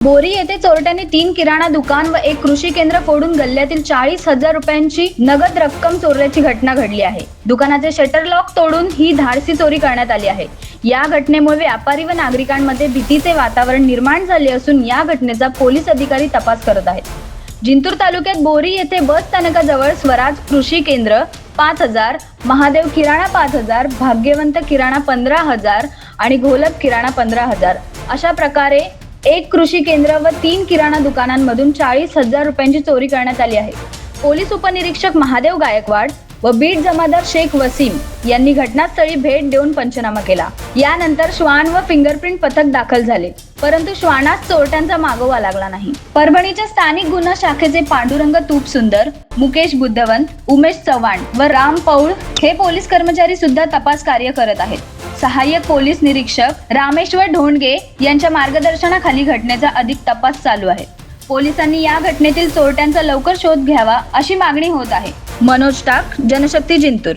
बोरी येथे चोरट्यांनी 3 किराणा दुकान व एक कृषी केंद्र फोडून गल्ल्यातील 40,000 रुपयांची नगद रक्कम चोरल्याची घटना घडली आहे। दुकानाचे शटर लॉक तोडून ही धाडसी चोरी करण्यात आली आहे। या घटनेमुळे व्यापारी व नागरिकांमध्ये भीतीचे वातावरण निर्माण झाले असून या घटनेचा पोलीस अधिकारी तपास करत आहेत। जिंतूर तालुक्यात बोरी येथे बस स्थानकाजवळ स्वराज कृषी केंद्र 5,000, महादेव किराणा 5,000, भाग्यवंत किराणा 15,000 आणि घोलप किराणा 15,000 अशा प्रकारे एक कृषी केंद्र व 3 किराणा दुकानांमधून 40,000 रुपयांची चोरी करण्यात आली आहे। पोलीस उपनिरीक्षक महादेव गायकवाड व बीट जमादार शेख वसीम यांनी घटनास्थळी भेट देऊन पंचनामा केला। यानंतर श्वान व फिंगरप्रिंट पथक दाखल झाले, परंतु श्वानास चोरट्यांचा मागोवा लागला नाही। परभणीच्या स्थानिक गुन्हा शाखेचे पांडुरंग तूपसुंदर, मुकेश बुद्धवंत, उमेश चव्हाण व राम पौळ हे पोलीस कर्मचारी सुद्धा तपास कार्य करत आहेत। सहाय्यक पोलीस निरीक्षक रामेश्वर ढोंडगे यांच्या मार्गदर्शनाखाली घटनेचा अधिक तपास चालू आहे। पोलिसांनी या घटनेतील चोरट्यांचा लवकर शोध घ्यावा अशी मागणी होत आहे। मनोज टाक, जनशक्ती, जिंतूर।